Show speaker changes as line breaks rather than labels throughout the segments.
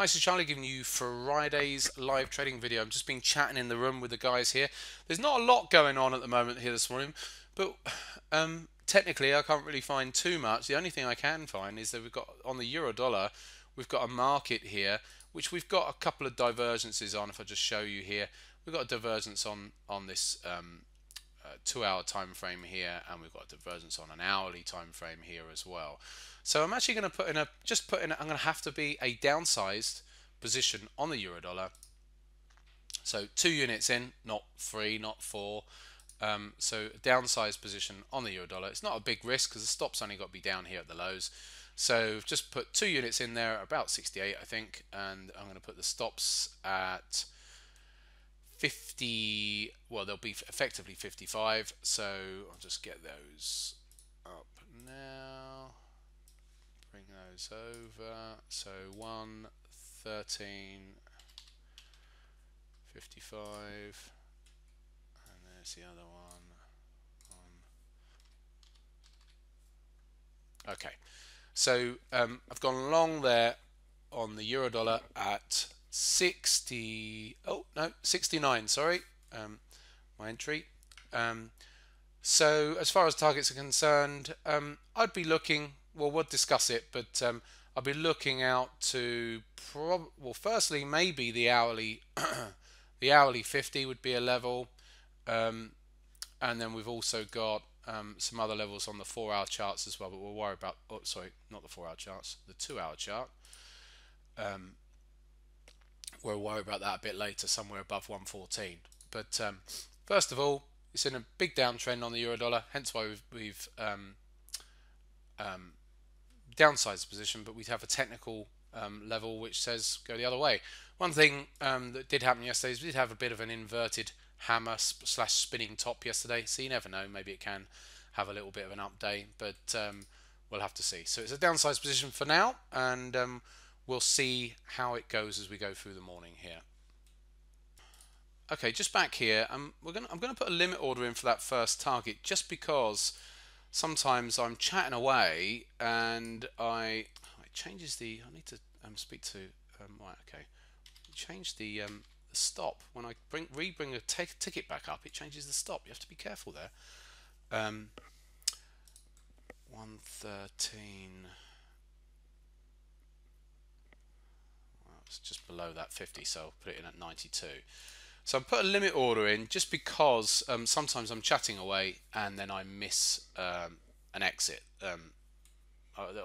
Hi, this is Charlie giving you Friday's live trading video. I've just been chatting in the room with the guys here. There's not a lot going on at the moment here this morning, but technically I can't really find too much. The only thing I can find is that we've got on the euro dollar, we've got a market here which we've got a couple of divergences on. If I just show you here, we've got a divergence on this 2-hour time frame here, and we've got a divergence on an hourly time frame here as well. So I'm actually going to put in a I'm going to have to be a downsized position on the euro dollar. So 2 units in, not 3, not 4. So a downsized position on the euro dollar. It's not a big risk because the stop's only got to be down here at the lows. So just put 2 units in there, about 68 I think, and I'm going to put the stops at 50, well they'll be effectively 55, so I'll just get those up now, bring those over, so 1, 13, 55, and there's the other one. Okay, so I've gone long there on the euro dollar at 69, sorry, my entry. So as far as targets are concerned, I'd be looking, well we'll discuss it, but I'll be looking out to well, firstly maybe the hourly the hourly 50 would be a level, and then we've also got some other levels on the 4-hour charts as well, but we'll worry about, oh sorry, not the 4-hour charts, the 2-hour chart. We'll worry about that a bit later, somewhere above 114. But first of all, it's in a big downtrend on the euro dollar, hence why we've downsized the position, but we have a technical level which says go the other way. One thing that did happen yesterday is we did have a bit of an inverted hammer slash spinning top yesterday, so you never know, maybe it can have a little bit of an update, but we'll have to see. So it's a downsized position for now, and we'll see how it goes as we go through the morning here. Okay, just back here, I'm gonna put a limit order in for that first target, just because sometimes I'm chatting away and it changes the. I need to speak to. Right, okay, change the stop when I bring a ticket back up. It changes the stop. You have to be careful there. 113. Well, it's just below that 50, so I'll put it in at 92. So I put a limit order in just because sometimes I'm chatting away and then I miss an exit. I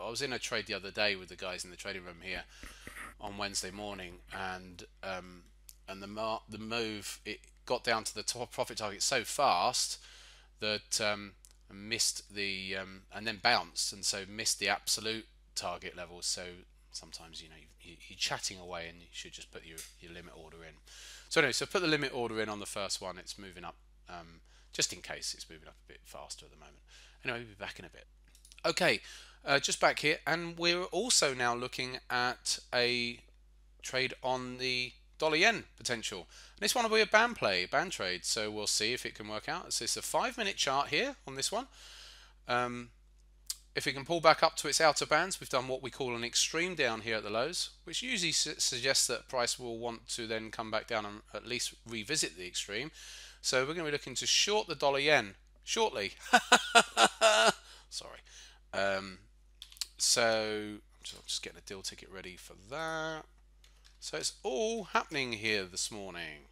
was in a trade the other day with the guys in the trading room here on Wednesday morning, and the move, it got down to the top profit target so fast that I missed the and then bounced, and so missed the absolute target level. So sometimes you're chatting away and you should just put your limit order in. So anyway, so put the limit order in on the first one. It's moving up, just in case it's moving up a bit faster at the moment. Anyway, we'll be back in a bit. Okay, just back here, and we're also now looking at a trade on the dollar yen potential. And this one will be a band trade, so we'll see if it can work out. So it's a 5-minute chart here on this one. If it can pull back up to its outer bands, we've done what we call an extreme down here at the lows, which usually suggests that price will want to then come back down and at least revisit the extreme. So we're going to be looking to short the dollar yen shortly. Sorry. So I'm just getting a deal ticket ready for that. So it's all happening here this morning.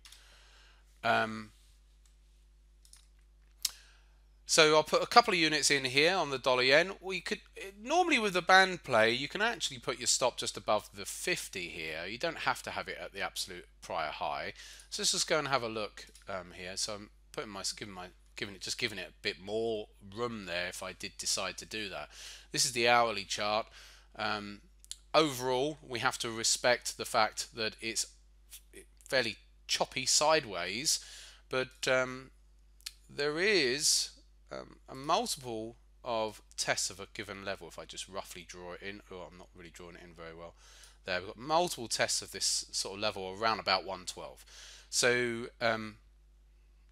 So I'll put a couple of units in here on the dollar yen. We could normally, with the band play, you can actually put your stop just above the 50 here. You don't have to have it at the absolute prior high. So let's just go and have a look here. So I'm putting giving it a bit more room there if I did decide to do that. This is the hourly chart. Overall, we have to respect the fact that it's fairly choppy sideways, but there is a multiple of tests of a given level. If I just roughly draw it in, oh, I'm not really drawing it in very well. There, we've got multiple tests of this sort of level around about 112. So, and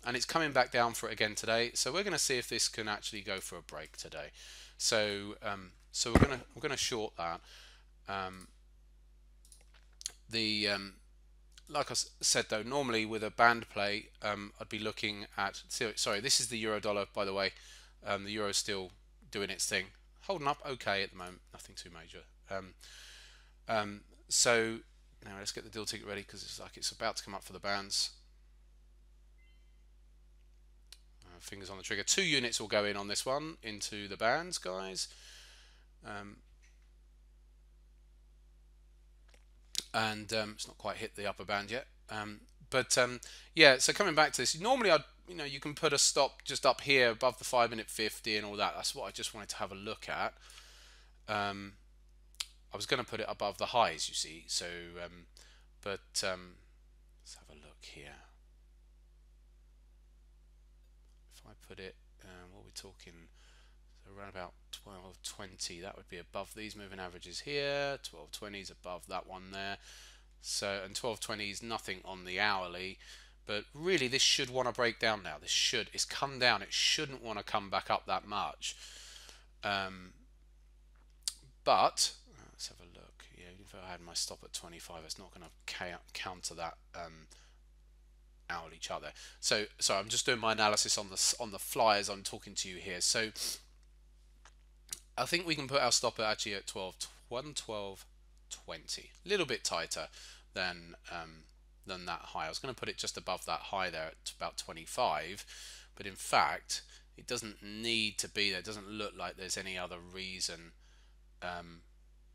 it's coming back down for it again today. So we're going to see if this can actually go for a break today. So, so we're gonna short that. The like I said though, normally with a band play, I'd be looking at. Sorry, this is the euro dollar, by the way. The euro's still doing its thing, holding up okay at the moment, nothing too major. So now let's get the deal ticket ready because it's like it's about to come up for the bands. Fingers on the trigger. 2 units will go in on this one into the bands, guys. And it's not quite hit the upper band yet. Yeah, so coming back to this, normally you can put a stop just up here above the 5-minute 50 and all that. That's what I just wanted to have a look at. I was going to put it above the highs, you see. So, let's have a look here. If I put it, what are we talking? So around about 12.20, that would be above these moving averages here. 12.20 is above that one there. So, and 12.20 is nothing on the hourly. But really, this should want to break down now. It's come down. It shouldn't want to come back up that much. But let's have a look. Yeah, even if I had my stop at 25, it's not going to counter that hourly chart there. So I'm just doing my analysis on the fly as I'm talking to you here. So I think we can put our stop actually at 12.20, a little bit tighter than that high. I was going to put it just above that high there at about 25, but in fact it doesn't need to be there. It doesn't look like there's any other reason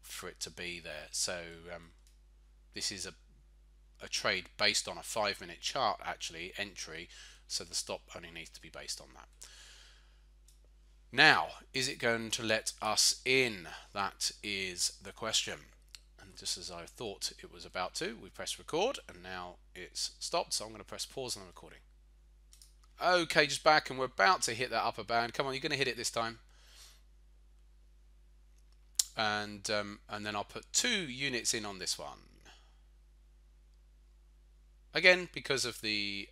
for it to be there. So this is a trade based on a 5-minute chart actually, entry, so the stop only needs to be based on that. Now, is it going to let us in? That is the question. And just as I thought it was about to, we press record and now it's stopped, so I'm going to press pause on the recording. Okay, just back, and we're about to hit that upper band. Come on, you're going to hit it this time. And then I'll put 2 units in on this one. Again, because of the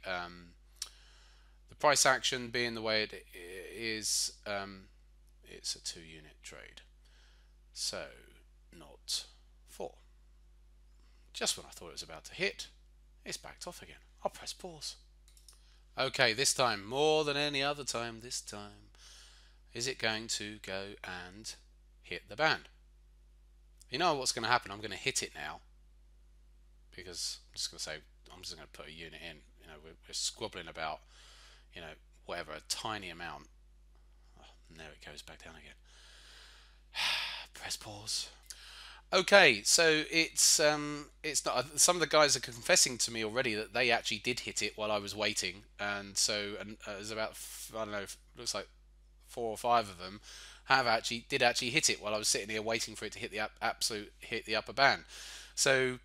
price action being the way it is, it's a 2-unit trade. So, not 4. Just when I thought it was about to hit, it's backed off again. I'll press pause. Okay, this time, more than any other time, this time, is it going to go and hit the band? You know what's going to happen? I'm going to hit it now because I'm just going to say, I'm just going to put a unit in. You know, we're squabbling about, you know, whatever, a tiny amount. Oh, and there it goes back down again. Press pause. Okay, so it's not. Some of the guys are confessing to me already that they actually did hit it while I was waiting, and so there's about, I don't know, looks like 4 or 5 of them did actually hit it while I was sitting here waiting for it to hit the upper band. So,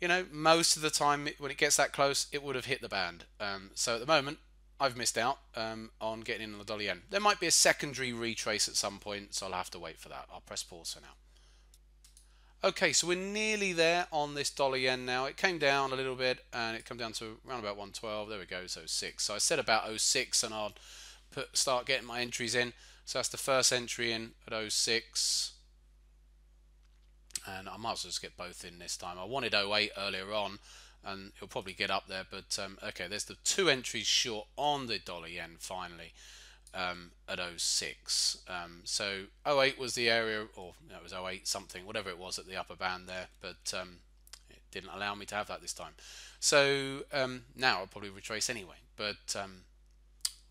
you know, most of the time when it gets that close, it would have hit the band. So at the moment, I've missed out on getting in on the dollar yen. There might be a secondary retrace at some point, so I'll have to wait for that. I'll press pause for now. Okay, so we're nearly there on this dollar yen now. It came down a little bit and it came down to around about 112. There we go, so 06. So I said about 06 and I'll start getting my entries in. So that's the first entry in at 06. And I might as well just get both in this time. I wanted 08 earlier on and it'll probably get up there. But okay, there's the 2 entries short on the dollar yen finally. At 06. So 08 was the area, or it was 08 something, whatever it was at the upper band there, but it didn't allow me to have that this time. So now I'll probably retrace anyway, but I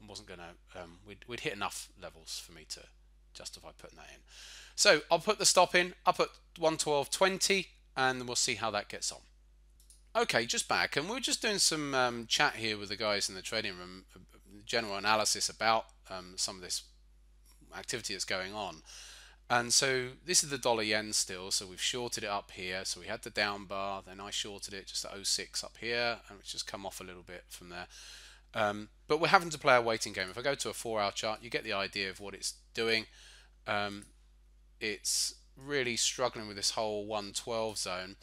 wasn't going to, we'd hit enough levels for me to justify putting that in. So I'll put the stop in up at 112.20 and we'll see how that gets on. Okay, just back, and we're just doing some chat here with the guys in the trading room, general analysis about some of this activity that's going on. And so this is the dollar yen still, so we've shorted it up here. So we had the down bar, then I shorted it just at 06 up here, and it's just come off a little bit from there. But we're having to play a waiting game. If I go to a 4-hour chart, you get the idea of what it's doing. It's really struggling with this whole 112 zone.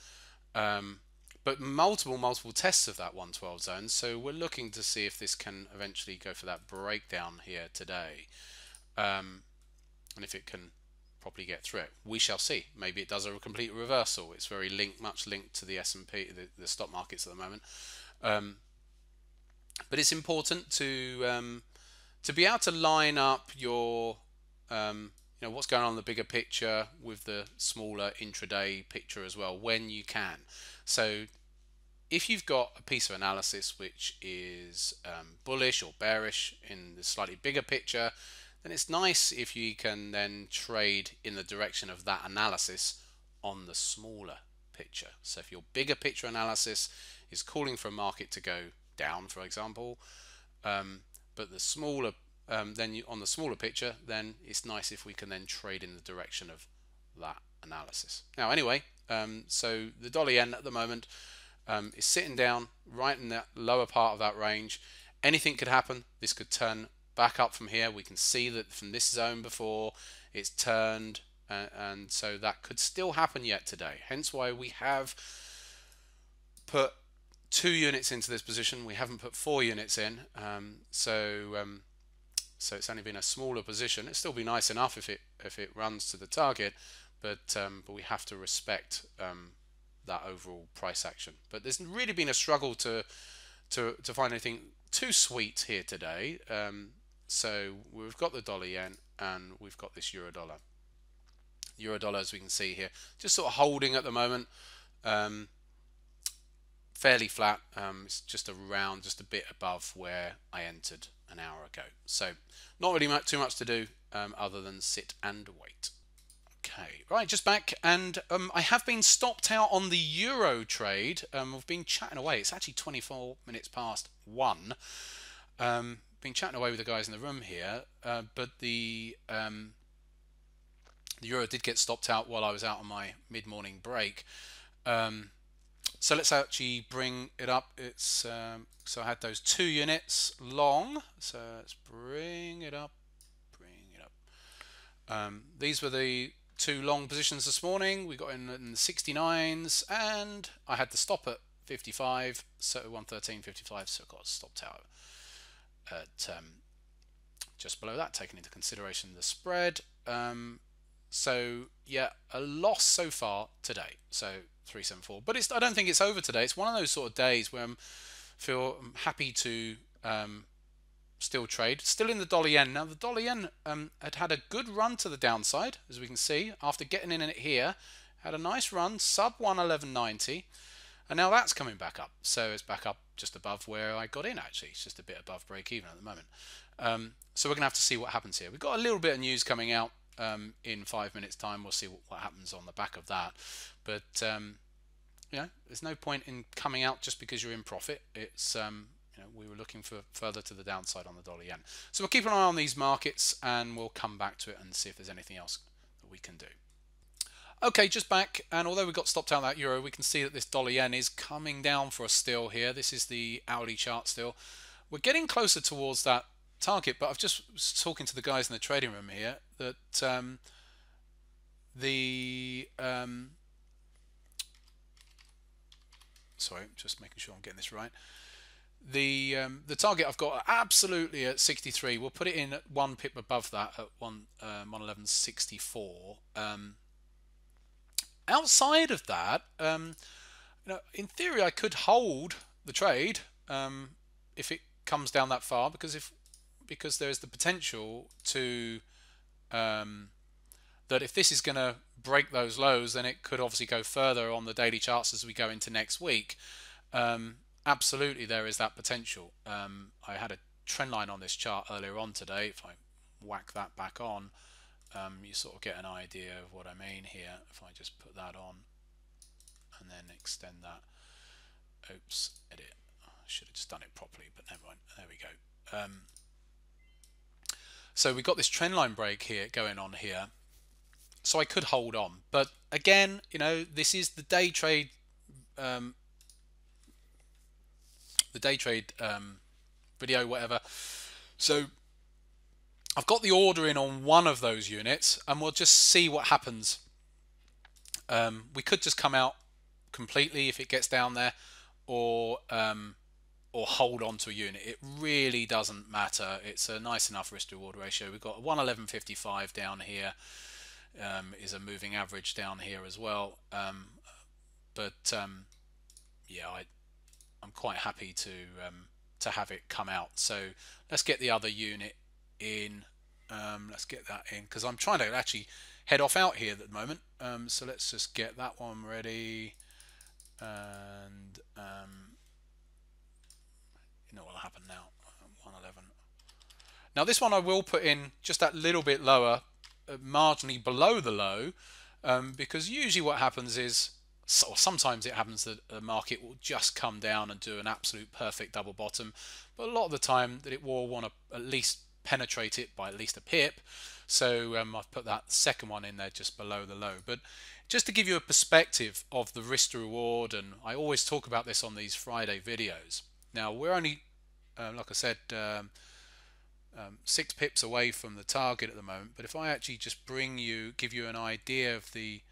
But multiple tests of that 112 zone, so we're looking to see if this can eventually go for that breakdown here today, and if it can properly get through it. We shall see. Maybe it does a complete reversal. It's very much linked to the S&P, the stock markets at the moment. But it's important to be able to line up your what's going on in the bigger picture with the smaller intraday picture as well when you can. So if you've got a piece of analysis which is bullish or bearish in the slightly bigger picture, then it's nice if you can then trade in the direction of that analysis on the smaller picture. So if your bigger picture analysis is calling for a market to go down, for example, but the smaller on the smaller picture, then it's nice if we can then trade in the direction of that analysis. Now anyway, so the dollar yen at the moment is sitting down right in that lower part of that range. Anything could happen. This could turn back up from here. We can see that from this zone before it's turned, and so that could still happen yet today. Hence why we have put 2 units into this position. We haven't put 4 units in, so it's only been a smaller position. It'll still be nice enough if it runs to the target, but we have to respect that overall price action. But there's really been a struggle to find anything too sweet here today. So we've got the dollar yen and we've got this euro dollar. Euro dollar, as we can see here, just sort of holding at the moment. Fairly flat. It's just around, just a bit above where I entered an hour ago. So not really too much to do other than sit and wait. Okay, right, just back, and I have been stopped out on the euro trade. We've been chatting away. It's actually 24 minutes past 1. Been chatting away with the guys in the room here, but the euro did get stopped out while I was out on my mid-morning break. So let's actually bring it up. It's so I had those 2 units long. So let's bring it up. These were the 2 long positions this morning. We got in the 69s, and I had to stop at 55, so 113.55. So I got stopped out at just below that, taking into consideration the spread. So yeah, a loss so far today. So 374, but I don't think it's over today. It's one of those sort of days where I'm happy to still trade. Still in the dollar yen. Now the dollar yen had a good run to the downside, as we can see, after getting in it here. Had a nice run, sub 111.90, and now that's coming back up. So it's back up just above where I got in, actually. It's just a bit above break even at the moment. So we're going to have to see what happens here. We've got a little bit of news coming out in 5 minutes time. We'll see what happens on the back of that, but there's no point in coming out just because you're in profit. It's we were looking for further to the downside on the dollar yen, so we'll keep an eye on these markets and we'll come back to it and see if there's anything else that we can do. Okay, just back, and although we got stopped out that euro, we can see that this dollar yen is coming down for us still here. This is the hourly chart still. We're getting closer towards that target, but I've just was talking to the guys in the trading room here that sorry, just making sure I'm getting this right. The target I've got absolutely at 63. We'll put it in at 1 pip above that at 111.64. Outside of that, in theory I could hold the trade if it comes down that far, because there's the potential to that if this is going to break those lows, then it could obviously go further on the daily charts as we go into next week. Absolutely, there is that potential. I had a trend line on this chart earlier on today. If I whack that back on, you sort of get an idea of what I mean here. If I just put that on and then extend that. Oops, edit. I should have just done it properly, but never mind. There we go. So we've got this trend line break here going on here. So I could hold on, but again, this is the day trade. Video, whatever. So I've got the order in on one of those units, and we'll just see what happens. We could just come out completely if it gets down there, or hold on to a unit. It really doesn't matter. It's a nice enough risk to reward ratio. We've got a 111.55 down here. is a moving average down here as well. But yeah, I'm quite happy to have it come out. So let's get the other unit in. Let's get that in because I'm trying to actually head off out here at the moment. So let's just get that one ready, and you know what'll happen now. 111. Now this one I will put in just that little bit lower, marginally below the low, because usually what happens is, or sometimes it happens that the market will just come down and do an absolute perfect double bottom, but a lot of the time that it will want to at least penetrate it by at least a pip. So I've put that second one in there just below the low. But just to give you a perspective of the risk to reward, and I always talk about this on these Friday videos. Now we're only, like I said, 6 pips away from the target at the moment. But if I actually just give you an idea of the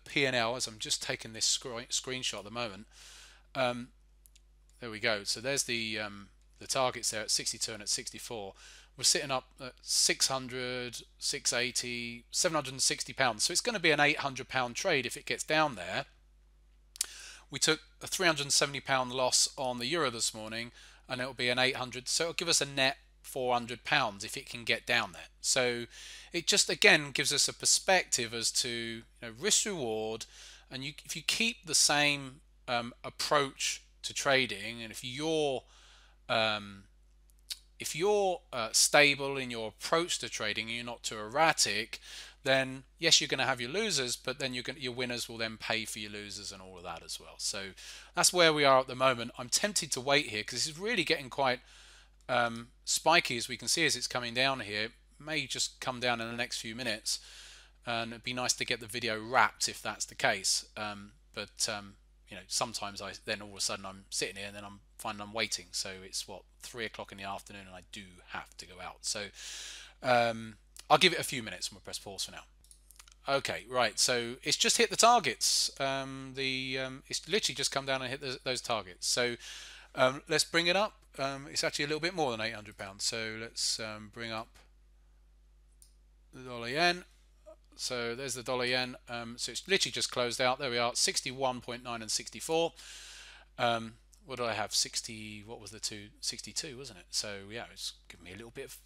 P&L, as I'm just taking this screenshot at the moment. There we go. So there's the targets there at 62 and at 64. We're sitting up at 600, 680, 760 pounds. So it's going to be an 800 pound trade if it gets down there. We took a 370 pound loss on the euro this morning, and it'll be an 800. So it'll give us a net 400 pounds if it can get down there. So it just again gives us a perspective as to risk reward, and if you keep the same approach to trading, and if you're stable in your approach to trading and you're not too erratic, then yes, you're going to have your losers, but then your winners will then pay for your losers and all of that as well. So that's where we are at the moment. I'm tempted to wait here because this is really getting quite spiky, as we can see as it's coming down here. It may just come down in the next few minutes, and it'd be nice to get the video wrapped if that's the case. But sometimes then all of a sudden I'm sitting here and then I'm finding I'm waiting. So it's what, 3 o'clock in the afternoon, and I do have to go out. So I'll give it a few minutes and we'll press pause for now. Okay, right. So it's just hit the targets. It's literally just come down and hit those targets. So let's bring it up. It's actually a little bit more than 800 pounds. So let's bring up the dollar yen. So there's the dollar yen. So it's literally just closed out. There we are, 61.9 and 64. What did I have? 60. What was the two? 62, wasn't it? So yeah, it's giving me a little bit of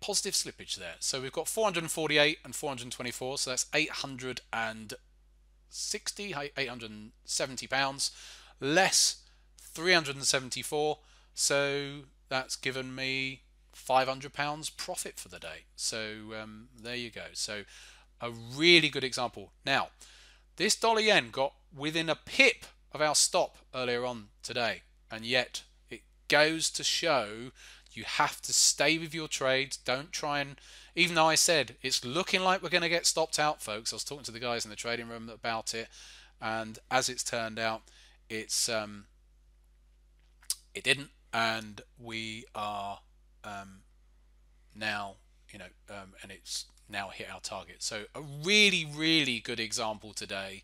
positive slippage there. So we've got 448 and 424. So that's 870 pounds less 374. So that's given me 500 pounds profit for the day. So there you go. So a really good example. Now, this dollar yen got within a pip of our stop earlier on today, and yet it goes to show you have to stay with your trades. Don't try and, even though I said it's looking like we're going to get stopped out, folks. I was talking to the guys in the trading room about it, and as it's turned out, it didn't, and we are now, and it's now hit our target. So a really, really good example today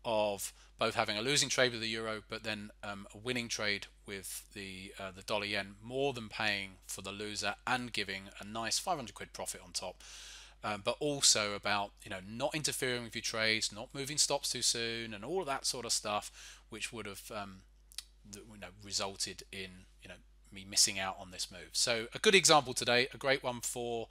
of both having a losing trade with the euro, but then a winning trade with the dollar yen, more than paying for the loser and giving a nice 500 quid profit on top. But also about not interfering with your trades, not moving stops too soon, and all of that sort of stuff, which would have resulted in me missing out on this move. So a good example today, a great one for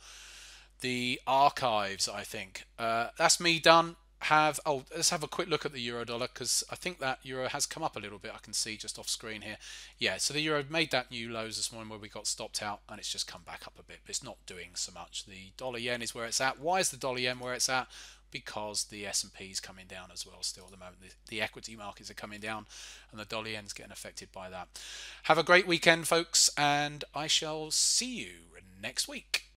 the archives, I think. That's me done. Let's have a quick look at the euro dollar, because I think that euro has come up a little bit. I can see just off screen here. Yeah, so the euro made that new lows this morning where we got stopped out, and it's just come back up a bit, but it's not doing so much. The dollar yen is where it's at. Why is the dollar yen where it's at? Because the S&P is coming down as well still at the moment. The equity markets are coming down, and the dollar yen is getting affected by that. Have a great weekend, folks, and I shall see you next week.